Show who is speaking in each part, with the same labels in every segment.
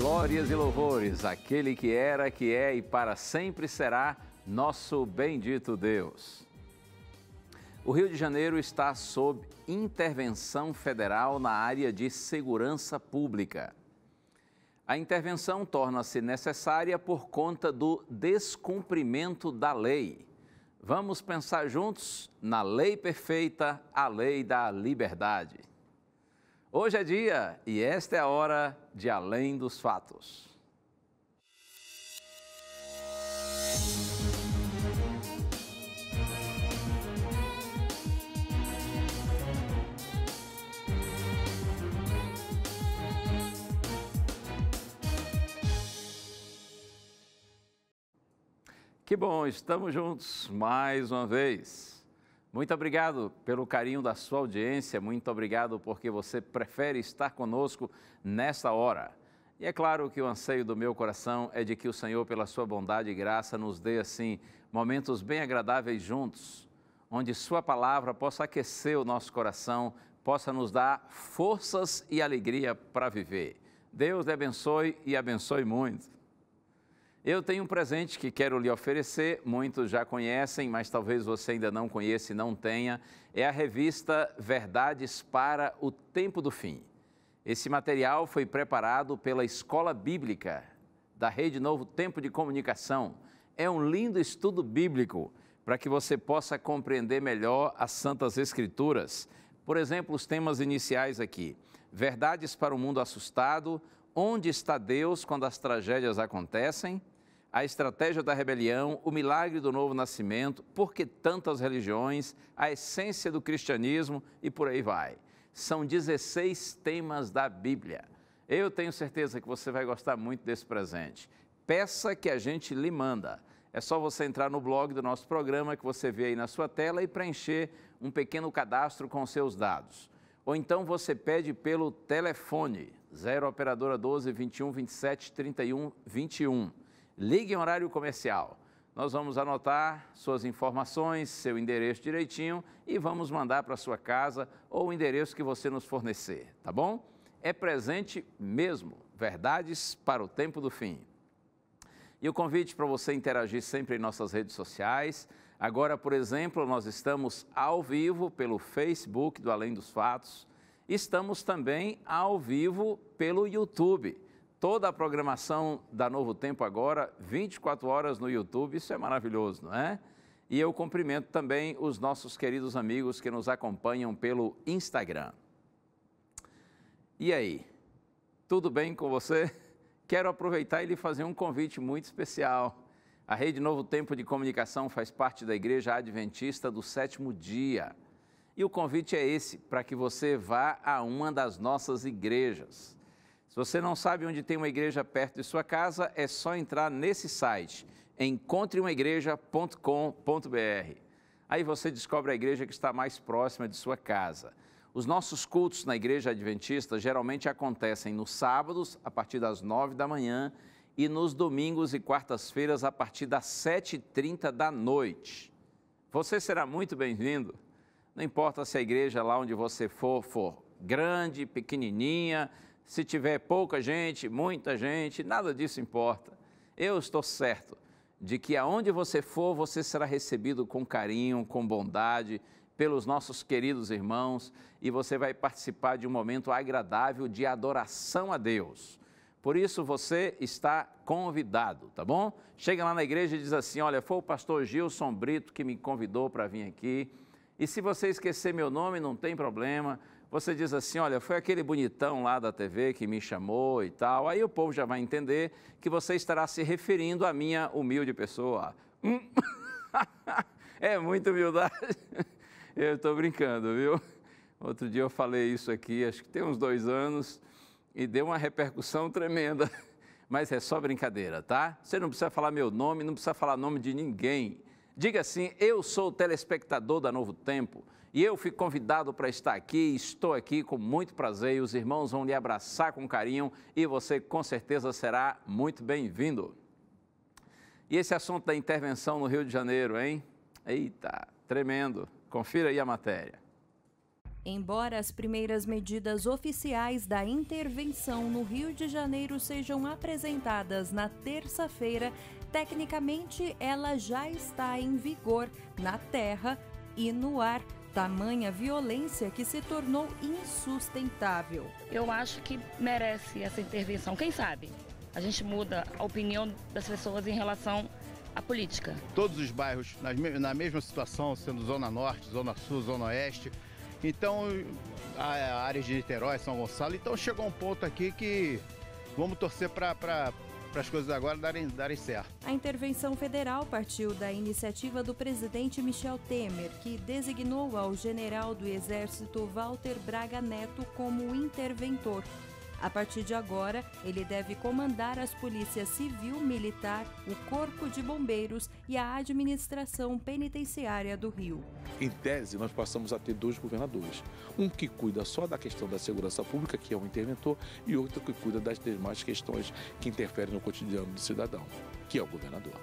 Speaker 1: Glórias e louvores àquele que era, que é e para sempre será nosso bendito Deus. O Rio de Janeiro está sob intervenção federal na área de segurança pública. A intervenção torna-se necessária por conta do descumprimento da lei. Vamos pensar juntos na lei perfeita, a lei da liberdade. Hoje é dia e esta é a hora de Além dos Fatos. Que bom, estamos juntos mais uma vez. Muito obrigado pelo carinho da sua audiência, muito obrigado porque você prefere estar conosco nesta hora. E é claro que o anseio do meu coração é de que o Senhor, pela sua bondade e graça, nos dê, assim, momentos bem agradáveis juntos, onde sua palavra possa aquecer o nosso coração, possa nos dar forças e alegria para viver. Deus lhe abençoe e abençoe muito. Eu tenho um presente que quero lhe oferecer, muitos já conhecem, mas talvez você ainda não conheça e não tenha. É a revista Verdades para o Tempo do Fim. Esse material foi preparado pela Escola Bíblica da Rede Novo Tempo de Comunicação. É um lindo estudo bíblico para que você possa compreender melhor as Santas Escrituras. Por exemplo, os temas iniciais aqui. Verdades para o mundo assustado, onde está Deus quando as tragédias acontecem? A estratégia da rebelião, o milagre do novo nascimento, por que tantas religiões, a essência do cristianismo e por aí vai. São 16 temas da Bíblia. Eu tenho certeza que você vai gostar muito desse presente. Peça que a gente lhe manda. É só você entrar no blog do nosso programa que você vê aí na sua tela e preencher um pequeno cadastro com seus dados. Ou então você pede pelo telefone 0 operadora 12 21 27 31 21. Ligue em horário comercial. Nós vamos anotar suas informações, seu endereço direitinho e vamos mandar para sua casa ou o endereço que você nos fornecer, tá bom? É presente mesmo, Verdades para o Tempo do Fim. E o convite para você interagir sempre em nossas redes sociais. Agora, por exemplo, nós estamos ao vivo pelo Facebook do Além dos Fatos. Estamos também ao vivo pelo YouTube. Toda a programação da Novo Tempo agora, 24 horas no YouTube, isso é maravilhoso, não é? E eu cumprimento também os nossos queridos amigos que nos acompanham pelo Instagram. E aí, tudo bem com você? Quero aproveitar e lhe fazer um convite muito especial. A Rede Novo Tempo de Comunicação faz parte da Igreja Adventista do Sétimo Dia. E o convite é esse, para que você vá a uma das nossas igrejas. Se você não sabe onde tem uma igreja perto de sua casa, é só entrar nesse site, encontreumaigreja.com.br. Aí você descobre a igreja que está mais próxima de sua casa. Os nossos cultos na Igreja Adventista geralmente acontecem nos sábados, a partir das 9 da manhã, e nos domingos e quartas-feiras, a partir das 7h30 da noite. Você será muito bem-vindo. Não importa se a igreja lá onde você for grande, pequenininha, se tiver pouca gente, muita gente, nada disso importa. Eu estou certo de que aonde você for, você será recebido com carinho, com bondade, pelos nossos queridos irmãos, e você vai participar de um momento agradável de adoração a Deus. Por isso você está convidado, tá bom? Chega lá na igreja e diz assim, olha, foi o pastor Gilson Brito que me convidou para vir aqui, e se você esquecer meu nome, não tem problema. Você diz assim, olha, foi aquele bonitão lá da TV que me chamou e tal. Aí o povo já vai entender que você estará se referindo à minha humilde pessoa. É muita humildade. Eu estou brincando, viu? Outro dia eu falei isso aqui, acho que tem uns 2 anos, e deu uma repercussão tremenda. Mas é só brincadeira, tá? Você não precisa falar meu nome, não precisa falar nome de ninguém. Diga assim, eu sou o telespectador da Novo Tempo. E eu fui convidado para estar aqui, estou aqui com muito prazer e os irmãos vão lhe abraçar com carinho e você com certeza será muito bem-vindo. E esse assunto da intervenção no Rio de Janeiro, hein? Eita, tremendo. Confira aí a matéria.
Speaker 2: Embora as primeiras medidas oficiais da intervenção no Rio de Janeiro sejam apresentadas na terça-feira, tecnicamente ela já está em vigor na terra e no ar. Tamanha violência que se tornou insustentável.
Speaker 3: Eu acho que merece essa intervenção. Quem sabe a gente muda a opinião das pessoas em relação à política.
Speaker 4: Todos os bairros na mesma situação, sendo Zona Norte, Zona Sul, Zona Oeste. Então, a área de Niterói, São Gonçalo. Então, chegou um ponto aqui que vamos torcer para as coisas agora darem certo.
Speaker 2: A intervenção federal partiu da iniciativa do presidente Michel Temer, que designou ao general do Exército Walter Braga Neto como interventor. A partir de agora, ele deve comandar as polícias civil, militar, o Corpo de Bombeiros e a administração penitenciária do Rio.
Speaker 5: Em tese, nós passamos a ter dois governadores. Um que cuida só da questão da segurança pública, que é o interventor, e outro que cuida das demais questões que interferem no cotidiano do cidadão, que é o governador.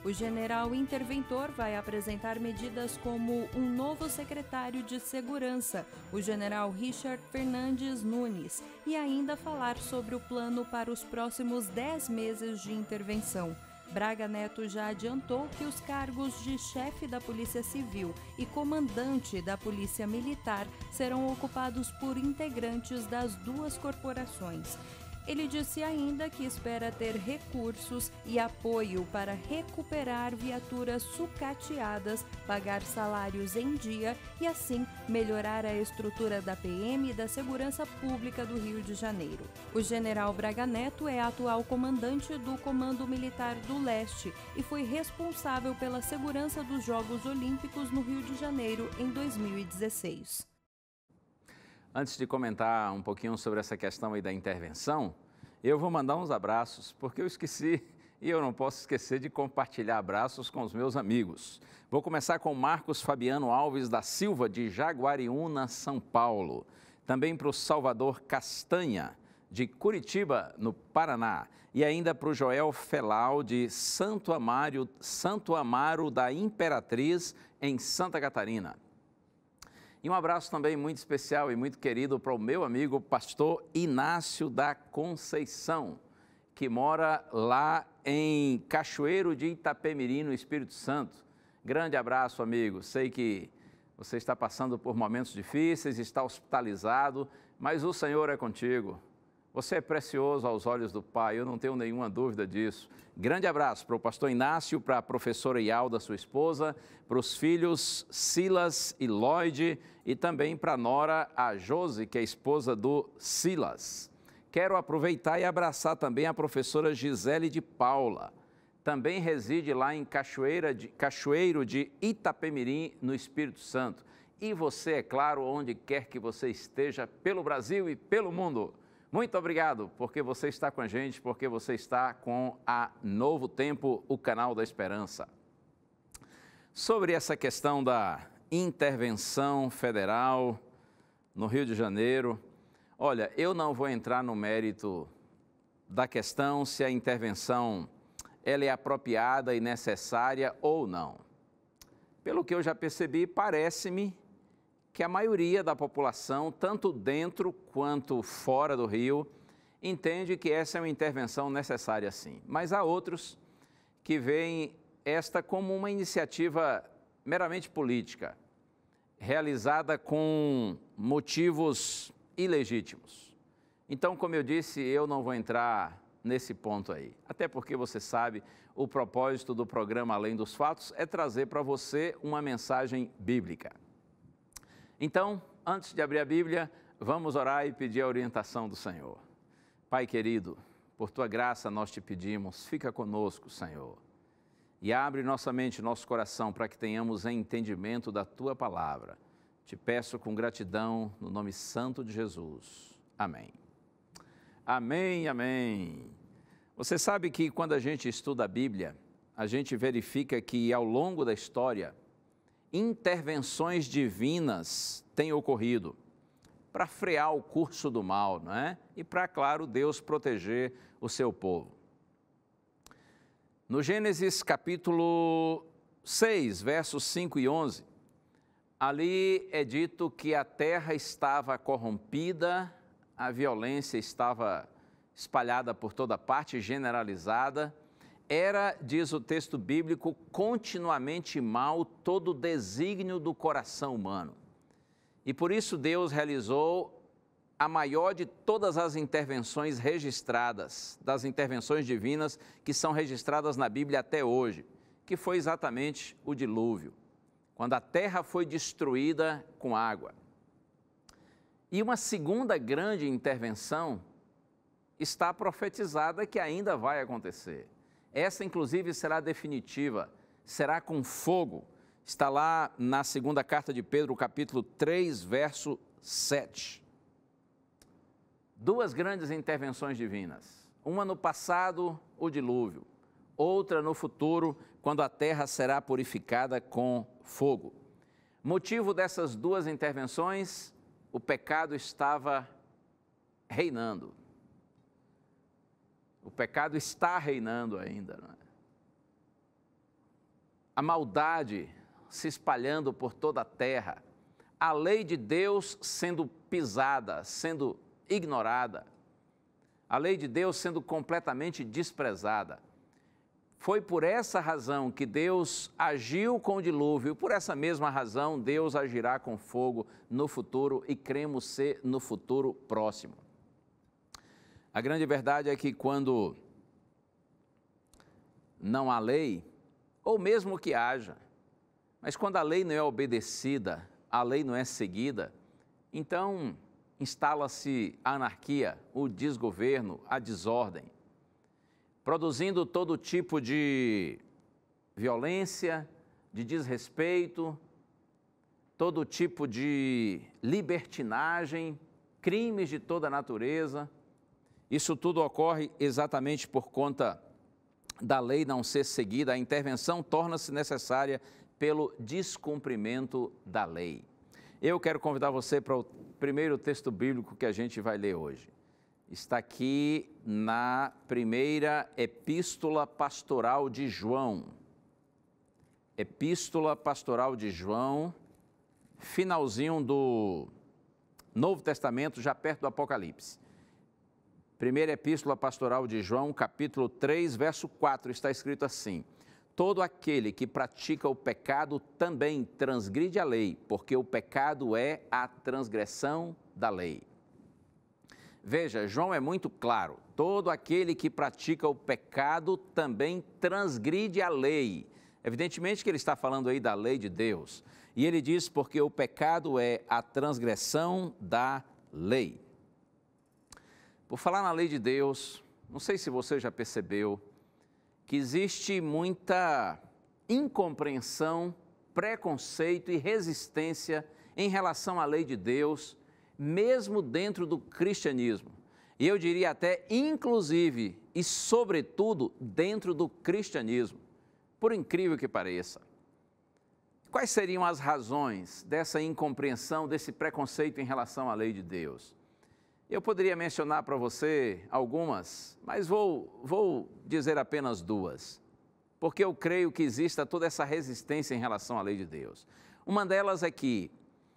Speaker 2: O general interventor vai apresentar medidas como um novo secretário de segurança, o general Richard Fernandes Nunes, e ainda falar sobre o plano para os próximos 10 meses de intervenção. Braga Neto já adiantou que os cargos de chefe da Polícia Civil e comandante da Polícia Militar serão ocupados por integrantes das duas corporações. Ele disse ainda que espera ter recursos e apoio para recuperar viaturas sucateadas, pagar salários em dia e, assim, melhorar a estrutura da PM e da Segurança Pública do Rio de Janeiro. O general Braga Neto é atual comandante do Comando Militar do Leste e foi responsável pela segurança dos Jogos Olímpicos no Rio de Janeiro em 2016.
Speaker 1: Antes de comentar um pouquinho sobre essa questão aí da intervenção, eu vou mandar uns abraços, porque eu esqueci e eu não posso esquecer de compartilhar abraços com os meus amigos. Vou começar com Marcos Fabiano Alves da Silva, de Jaguariúna, São Paulo. Também para o Salvador Castanha, de Curitiba, no Paraná. E ainda para o Joel Felau, de Santo Amaro da Imperatriz, em Santa Catarina. E um abraço também muito especial e muito querido para o meu amigo pastor Inácio da Conceição, que mora lá em Cachoeiro de Itapemirim, no Espírito Santo. Grande abraço, amigo. Sei que você está passando por momentos difíceis, está hospitalizado, mas o Senhor é contigo. Você é precioso aos olhos do Pai, eu não tenho nenhuma dúvida disso. Grande abraço para o pastor Inácio, para a professora Ialda, sua esposa, para os filhos Silas e Lloyd e também para a nora, a Josi, que é a esposa do Silas. Quero aproveitar e abraçar também a professora Gisele de Paula. Também reside lá em Cachoeiro de Itapemirim, no Espírito Santo. E você, é claro, onde quer que você esteja, pelo Brasil e pelo mundo. Muito obrigado, porque você está com a gente, porque você está com a Novo Tempo, o canal da Esperança. Sobre essa questão da intervenção federal no Rio de Janeiro, olha, eu não vou entrar no mérito da questão se a intervenção ela é apropriada e necessária ou não. Pelo que eu já percebi, parece-me que a maioria da população, tanto dentro quanto fora do Rio, entende que essa é uma intervenção necessária sim. Mas há outros que veem esta como uma iniciativa meramente política, realizada com motivos ilegítimos. Então, como eu disse, eu não vou entrar nesse ponto aí. Até porque você sabe, o propósito do programa Além dos Fatos é trazer para você uma mensagem bíblica. Então, antes de abrir a Bíblia, vamos orar e pedir a orientação do Senhor. Pai querido, por Tua graça nós te pedimos, fica conosco, Senhor. E abre nossa mente e nosso coração para que tenhamos entendimento da Tua palavra. Te peço com gratidão, no nome santo de Jesus. Amém. Amém, amém. Você sabe que quando a gente estuda a Bíblia, a gente verifica que ao longo da história, intervenções divinas têm ocorrido para frear o curso do mal, não é? E para, claro, Deus proteger o seu povo. No Gênesis capítulo 6, versos 5 e 11, Ali é dito que a terra estava corrompida, a violência estava espalhada por toda parte, generalizada. Era, diz o texto bíblico, continuamente mal todo o desígnio do coração humano. E por isso Deus realizou a maior de todas as intervenções registradas, das intervenções divinas que são registradas na Bíblia até hoje, que foi exatamente o dilúvio, quando a terra foi destruída com água. E uma segunda grande intervenção está profetizada que ainda vai acontecer. Essa, inclusive, será definitiva, será com fogo. Está lá na segunda carta de Pedro, capítulo 3, verso 7. Duas grandes intervenções divinas. Uma no passado, o dilúvio. Outra no futuro, quando a terra será purificada com fogo. Motivo dessas duas intervenções, o pecado estava reinando. O pecado está reinando ainda, não é? A maldade se espalhando por toda a terra, a lei de Deus sendo pisada, sendo ignorada, a lei de Deus sendo completamente desprezada. Foi por essa razão que Deus agiu com o dilúvio, por essa mesma razão Deus agirá com fogo no futuro e cremos ser no futuro próximo. A grande verdade é que quando não há lei, ou mesmo que haja, mas quando a lei não é obedecida, a lei não é seguida, então instala-se a anarquia, o desgoverno, a desordem, produzindo todo tipo de violência, de desrespeito, todo tipo de libertinagem, crimes de toda natureza. Isso tudo ocorre exatamente por conta da lei não ser seguida. A intervenção torna-se necessária pelo descumprimento da lei. Eu quero convidar você para o primeiro texto bíblico que a gente vai ler hoje. Está aqui na primeira epístola pastoral de João. Epístola pastoral de João, finalzinho do Novo Testamento, já perto do Apocalipse. Primeira epístola pastoral de João, capítulo 3, verso 4, está escrito assim: todo aquele que pratica o pecado também transgride a lei, porque o pecado é a transgressão da lei. Veja, João é muito claro, todo aquele que pratica o pecado também transgride a lei. Evidentemente que ele está falando aí da lei de Deus. E ele diz porque o pecado é a transgressão da lei. Por falar na lei de Deus, não sei se você já percebeu que existe muita incompreensão, preconceito e resistência em relação à lei de Deus, mesmo dentro do cristianismo. E eu diria até, inclusive e sobretudo, dentro do cristianismo, por incrível que pareça. Quais seriam as razões dessa incompreensão, desse preconceito em relação à lei de Deus? Eu poderia mencionar para você algumas, mas vou dizer apenas duas, porque eu creio que exista toda essa resistência em relação à lei de Deus. Uma delas é que,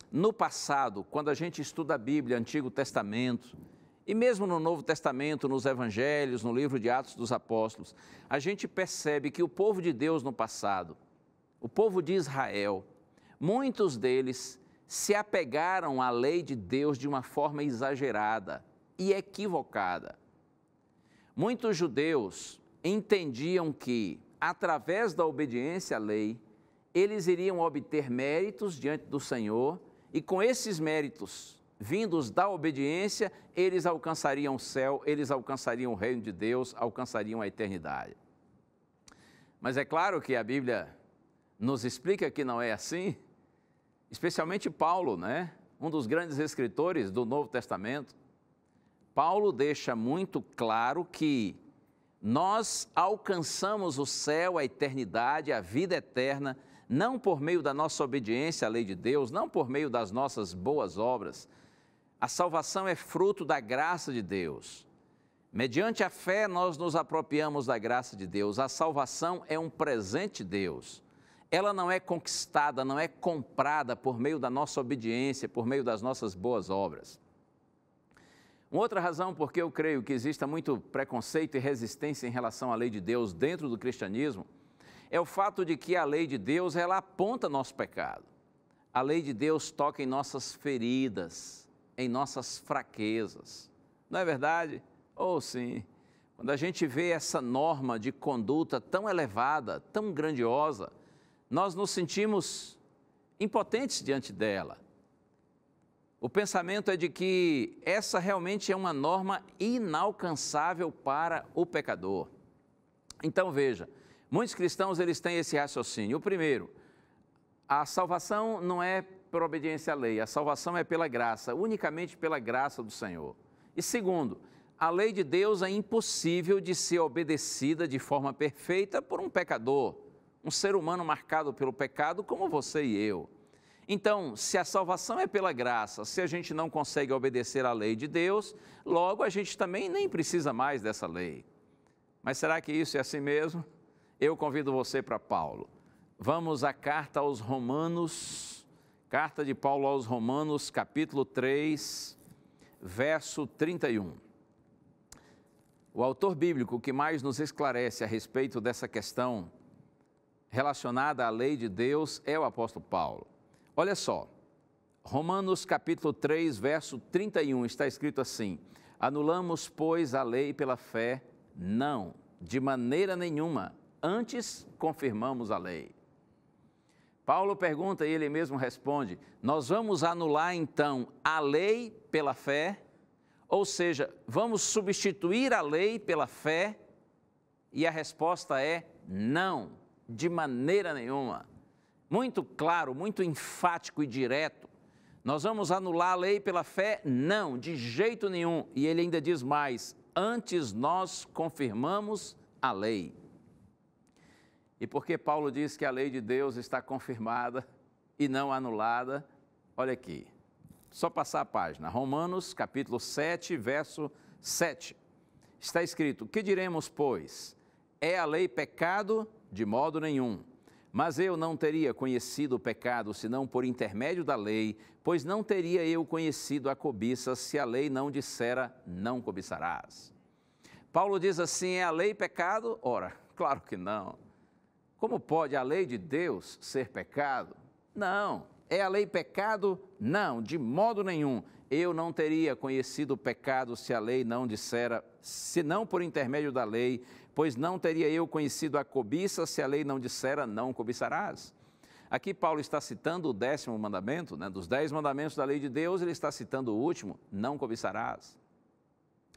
Speaker 1: no passado, quando a gente estuda a Bíblia, Antigo Testamento, e mesmo no Novo Testamento, nos Evangelhos, no livro de Atos dos Apóstolos, a gente percebe que o povo de Deus no passado, o povo de Israel, muitos deles se apegaram à lei de Deus de uma forma exagerada e equivocada. Muitos judeus entendiam que, através da obediência à lei, eles iriam obter méritos diante do Senhor e com esses méritos vindos da obediência, eles alcançariam o céu, eles alcançariam o reino de Deus, alcançariam a eternidade. Mas é claro que a Bíblia nos explica que não é assim, especialmente Paulo, né? Um dos grandes escritores do Novo Testamento. Paulo deixa muito claro que nós alcançamos o céu, a eternidade, a vida eterna, não por meio da nossa obediência à lei de Deus, não por meio das nossas boas obras. A salvação é fruto da graça de Deus. Mediante a fé, nós nos apropriamos da graça de Deus. A salvação é um presente de Deus. Ela não é conquistada, não é comprada por meio da nossa obediência, por meio das nossas boas obras. Uma outra razão por que eu creio que exista muito preconceito e resistência em relação à lei de Deus dentro do cristianismo é o fato de que a lei de Deus, ela aponta nosso pecado. A lei de Deus toca em nossas feridas, em nossas fraquezas. Não é verdade? Oh, sim. Quando a gente vê essa norma de conduta tão elevada, tão grandiosa, nós nos sentimos impotentes diante dela. O pensamento é de que essa realmente é uma norma inalcançável para o pecador. Então veja, muitos cristãos eles têm esse raciocínio. O primeiro, a salvação não é por obediência à lei, a salvação é pela graça, unicamente pela graça do Senhor. E segundo, a lei de Deus é impossível de ser obedecida de forma perfeita por um pecador, um ser humano marcado pelo pecado como você e eu. Então, se a salvação é pela graça, se a gente não consegue obedecer à lei de Deus, logo a gente também nem precisa mais dessa lei. Mas será que isso é assim mesmo? Eu convido você para Paulo. Vamos à carta aos Romanos, carta de Paulo aos Romanos, capítulo 3, verso 31. O autor bíblico que mais nos esclarece a respeito dessa questão relacionada à lei de Deus é o apóstolo Paulo. Olha só, Romanos capítulo 3, verso 31, está escrito assim: anulamos, pois, a lei pela fé? Não, de maneira nenhuma, antes confirmamos a lei. Paulo pergunta e ele mesmo responde: nós vamos anular então a lei pela fé? Ou seja, vamos substituir a lei pela fé? E a resposta é não, de maneira nenhuma. Muito claro, muito enfático e direto. Nós vamos anular a lei pela fé? Não, de jeito nenhum. E ele ainda diz mais: antes nós confirmamos a lei. E por que Paulo diz que a lei de Deus está confirmada e não anulada? Olha aqui, só passar a página. Romanos capítulo 7, verso 7. Está escrito: que diremos, pois? É a lei pecado? De modo nenhum. Mas eu não teria conhecido o pecado senão por intermédio da lei, pois não teria eu conhecido a cobiça se a lei não dissera, não cobiçarás. Paulo diz assim: é a lei pecado? Ora, claro que não. Como pode a lei de Deus ser pecado? Não. É a lei pecado? Não, de modo nenhum. Eu não teria conhecido o pecado se a lei não dissera, senão por intermédio da lei, pois não teria eu conhecido a cobiça se a lei não dissera, não cobiçarás. Aqui Paulo está citando o 10º mandamento, dos 10 mandamentos da lei de Deus, ele está citando o último, não cobiçarás.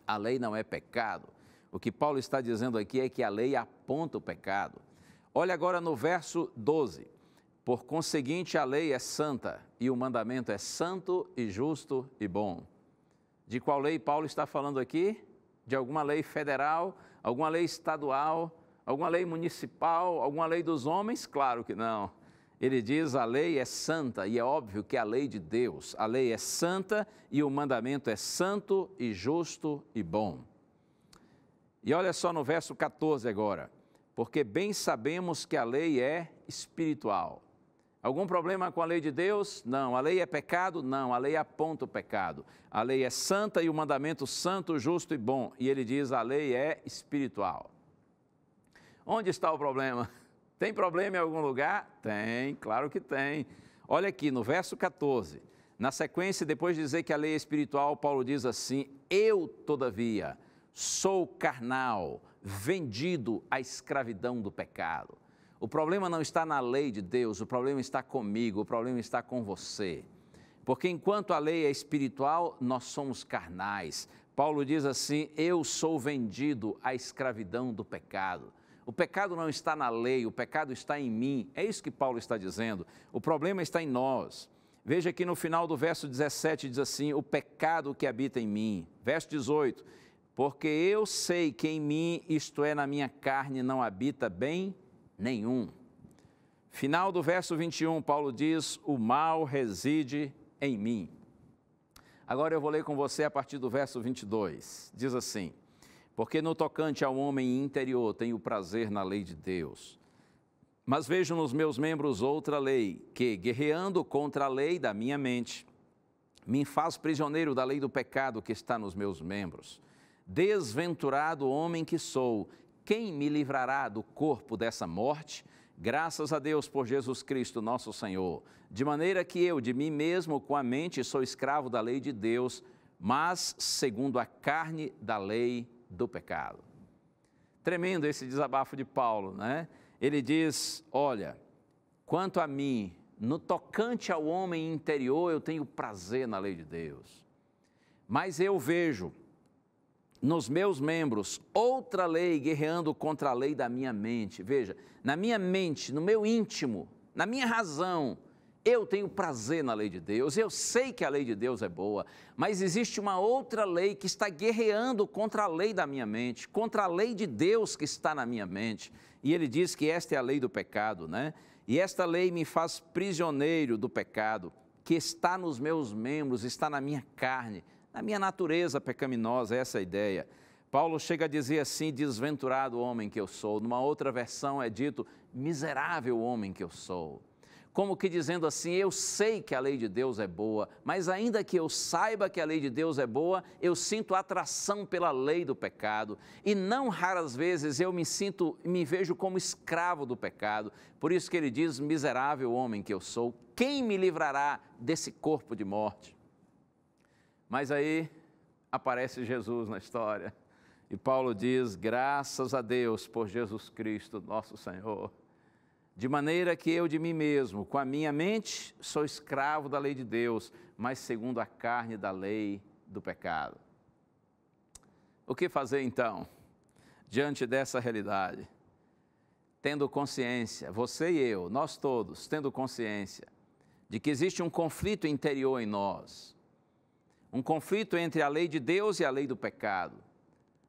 Speaker 1: A lei não é pecado. O que Paulo está dizendo aqui é que a lei aponta o pecado. Olha agora no verso 12. Por conseguinte, a lei é santa e o mandamento é santo e justo e bom. De qual lei Paulo está falando aqui? De alguma lei federal, alguma lei estadual, alguma lei municipal, alguma lei dos homens? Claro que não. Ele diz: a lei é santa, e é óbvio que é a lei de Deus. A lei é santa e o mandamento é santo e justo e bom. E olha só no verso 14 agora. Porque bem sabemos que a lei é espiritual. Algum problema com a lei de Deus? Não. A lei é pecado? Não. A lei aponta o pecado. A lei é santa e o mandamento santo, justo e bom. E ele diz: a lei é espiritual. Onde está o problema? Tem problema em algum lugar? Tem, claro que tem. Olha aqui no verso 14. Na sequência, depois de dizer que a lei é espiritual, Paulo diz assim: eu, todavia, sou carnal, vendido à escravidão do pecado. O problema não está na lei de Deus, o problema está comigo, o problema está com você. Porque enquanto a lei é espiritual, nós somos carnais. Paulo diz assim: eu sou vendido à escravidão do pecado. O pecado não está na lei, o pecado está em mim. É isso que Paulo está dizendo. O problema está em nós. Veja que no final do verso 17 diz assim: o pecado que habita em mim. Verso 18: porque eu sei que em mim, isto é, na minha carne, não habita bem nenhum. Final do verso 21, Paulo diz: o mal reside em mim. Agora eu vou ler com você a partir do verso 22. Diz assim: porque no tocante ao homem interior tenho prazer na lei de Deus, Mas vejo nos meus membros outra lei, que, guerreando contra a lei da minha mente, me faz prisioneiro da lei do pecado que está nos meus membros. Desventurado homem que sou, quem me livrará do corpo dessa morte? Graças a Deus por Jesus Cristo, nosso Senhor. De maneira que eu, de mim mesmo, com a mente, sou escravo da lei de Deus, mas segundo a carne da lei do pecado. Tremendo esse desabafo de Paulo, né? Ele diz, olha, quanto a mim, no tocante ao homem interior, eu tenho prazer na lei de Deus. Mas eu vejo nos meus membros outra lei guerreando contra a lei da minha mente. Veja, na minha mente, no meu íntimo, na minha razão, eu tenho prazer na lei de Deus, eu sei que a lei de Deus é boa, mas existe uma outra lei que está guerreando contra a lei da minha mente, contra a lei de Deus que está na minha mente. E ele diz que esta é a lei do pecado, né? E esta lei me faz prisioneiro do pecado, que está nos meus membros, está na minha carne, na minha natureza pecaminosa, essa é a ideia. Paulo chega a dizer assim, desventurado homem que eu sou. Numa outra versão é dito, miserável homem que eu sou. Como que dizendo assim, eu sei que a lei de Deus é boa, mas ainda que eu saiba que a lei de Deus é boa, eu sinto atração pela lei do pecado. E não raras vezes eu me vejo como escravo do pecado. Por isso que ele diz, miserável homem que eu sou, quem me livrará desse corpo de morte? Mas aí aparece Jesus na história. E Paulo diz, graças a Deus por Jesus Cristo, nosso Senhor. De maneira que eu de mim mesmo, com a minha mente, sou escravo da lei de Deus, mas segundo a carne da lei do pecado. O que fazer então, diante dessa realidade? Tendo consciência, você e eu, nós todos, tendo consciência de que existe um conflito interior em nós, um conflito entre a lei de Deus e a lei do pecado,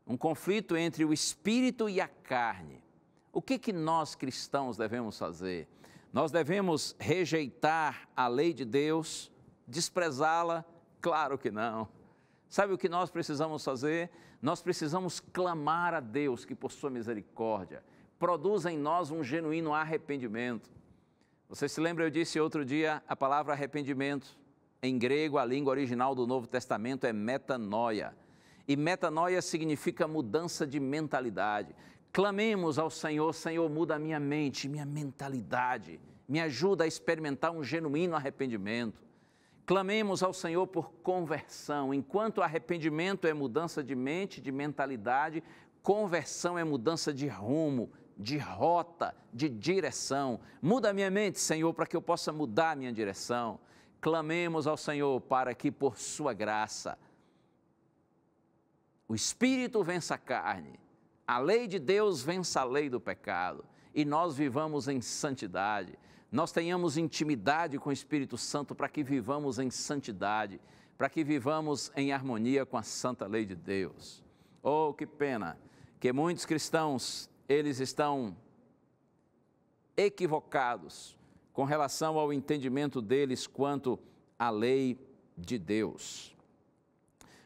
Speaker 1: um conflito entre o espírito e a carne. O que nós cristãos devemos fazer? Nós devemos rejeitar a lei de Deus, desprezá-la? Claro que não. Sabe o que nós precisamos fazer? Nós precisamos clamar a Deus que por sua misericórdia produza em nós um genuíno arrependimento. Você se lembra, eu disse outro dia, a palavra arrependimento, em grego, a língua original do Novo Testamento é metanoia. E metanoia significa mudança de mentalidade. Clamemos ao Senhor, Senhor, muda a minha mente, minha mentalidade, me ajuda a experimentar um genuíno arrependimento. Clamemos ao Senhor por conversão. Enquanto arrependimento é mudança de mente, de mentalidade, conversão é mudança de rumo, de rota, de direção. Muda a minha mente, Senhor, para que eu possa mudar a minha direção. Clamemos ao Senhor para que, por sua graça, o Espírito vença a carne, a lei de Deus vença a lei do pecado e nós vivamos em santidade. Nós tenhamos intimidade com o Espírito Santo para que vivamos em santidade, para que vivamos em harmonia com a santa lei de Deus. Oh, que pena que muitos cristãos, eles estão equivocados com relação ao entendimento deles quanto à lei de Deus.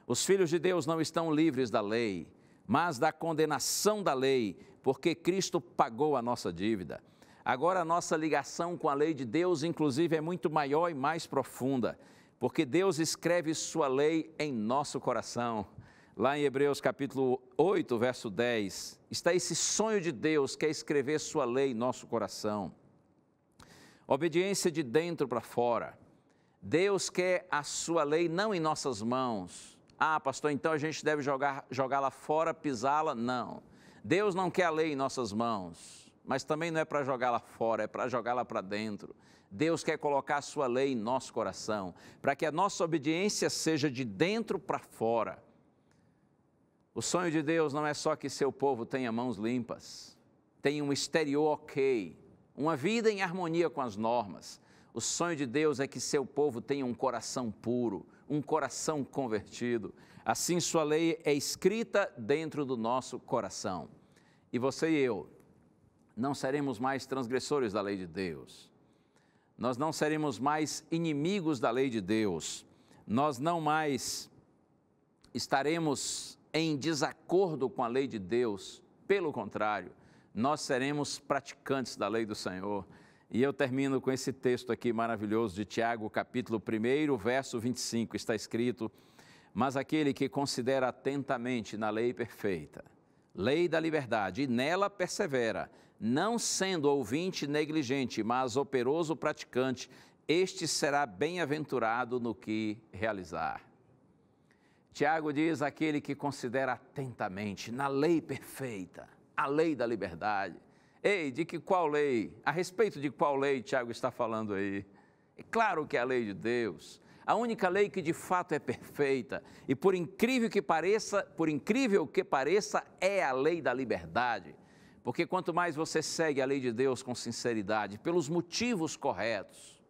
Speaker 1: Os filhos de Deus não estão livres da lei, mas da condenação da lei, porque Cristo pagou a nossa dívida. Agora a nossa ligação com a lei de Deus, inclusive, é muito maior e mais profunda, porque Deus escreve sua lei em nosso coração. Lá em Hebreus capítulo 8, verso 10, está esse sonho de Deus, que é escrever sua lei em nosso coração. Obediência de dentro para fora. Deus quer a sua lei não em nossas mãos. Ah, pastor, então a gente deve jogá-la fora, pisá-la? Não. Deus não quer a lei em nossas mãos, mas também não é para jogá-la fora, é para jogá-la para dentro. Deus quer colocar a sua lei em nosso coração, para que a nossa obediência seja de dentro para fora. O sonho de Deus não é só que seu povo tenha mãos limpas, tenha um exterior ok, uma vida em harmonia com as normas. O sonho de Deus é que seu povo tenha um coração puro, um coração convertido. Assim, sua lei é escrita dentro do nosso coração. E você e eu não seremos mais transgressores da lei de Deus. Nós não seremos mais inimigos da lei de Deus. Nós não mais estaremos em desacordo com a lei de Deus. Pelo contrário, nós seremos praticantes da lei do Senhor. E eu termino com esse texto aqui maravilhoso de Tiago, capítulo 1, verso 25, está escrito: mas aquele que considera atentamente na lei perfeita, lei da liberdade, e nela persevera, não sendo ouvinte negligente, mas operoso praticante, este será bem-aventurado no que realizar. Tiago diz: aquele que considera atentamente na lei perfeita, a lei da liberdade. Ei, de que qual lei? A respeito de qual lei Tiago está falando aí? É claro que é a lei de Deus, a única lei que de fato é perfeita, e por incrível que pareça, é a lei da liberdade. Porque quanto mais você segue a lei de Deus com sinceridade, pelos motivos corretos,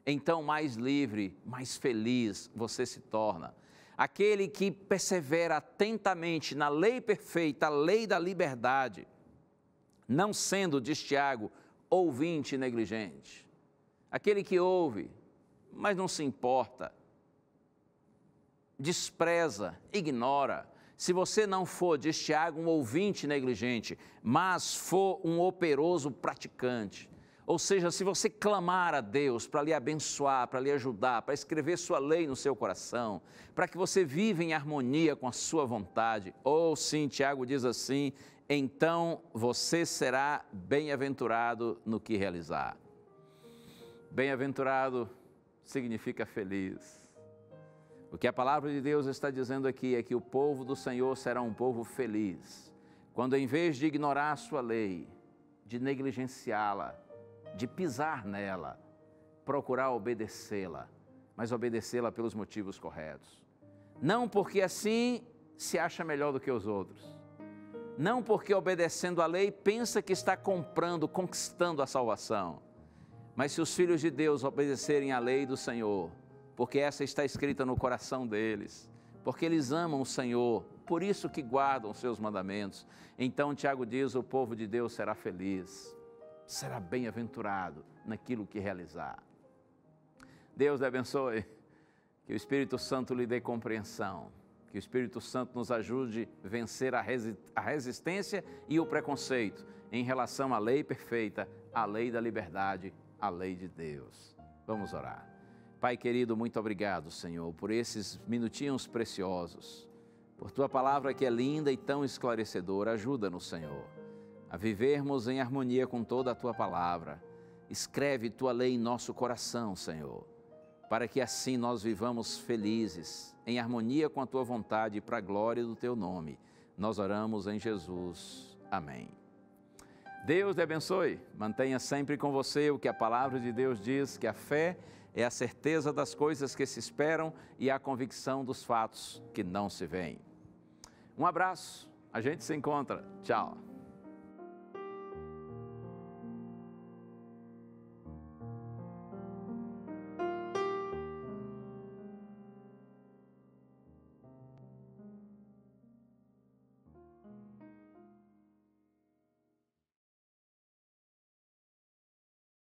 Speaker 1: então mais livre, mais feliz você se torna. Aquele que persevera atentamente na lei perfeita, a lei da liberdade, não sendo, diz Tiago, ouvinte negligente. Aquele que ouve, mas não se importa, despreza, ignora. Se você não for, diz Tiago, um ouvinte negligente, mas for um operoso praticante, ou seja, se você clamar a Deus para lhe abençoar, para lhe ajudar, para escrever sua lei no seu coração, para que você viva em harmonia com a sua vontade, ou sim, Tiago diz assim, então você será bem-aventurado no que realizar. Bem-aventurado significa feliz. O que a palavra de Deus está dizendo aqui é que o povo do Senhor será um povo feliz, quando em vez de ignorar a sua lei, de negligenciá-la, de pisar nela, procurar obedecê-la, mas obedecê-la pelos motivos corretos. Não porque assim se acha melhor do que os outros. Não porque obedecendo a lei pensa que está comprando, conquistando a salvação. Mas se os filhos de Deus obedecerem à lei do Senhor, porque essa está escrita no coração deles, porque eles amam o Senhor, por isso que guardam os seus mandamentos, então Tiago diz, o povo de Deus será feliz, será bem-aventurado naquilo que realizar. Deus lhe abençoe, que o Espírito Santo lhe dê compreensão, que o Espírito Santo nos ajude a vencer a resistência e o preconceito em relação à lei perfeita, à lei da liberdade, à lei de Deus. Vamos orar. Pai querido, muito obrigado, Senhor, por esses minutinhos preciosos, por Tua palavra que é linda e tão esclarecedora. Ajuda-nos, Senhor, a vivermos em harmonia com toda a Tua palavra. Escreve Tua lei em nosso coração, Senhor, para que assim nós vivamos felizes, em harmonia com a Tua vontade e para a glória do Teu nome. Nós oramos em Jesus. Amém. Deus te abençoe. Mantenha sempre com você o que a palavra de Deus diz, que a fé é a certeza das coisas que se esperam e a convicção dos fatos que não se veem. Um abraço. A gente se encontra. Tchau.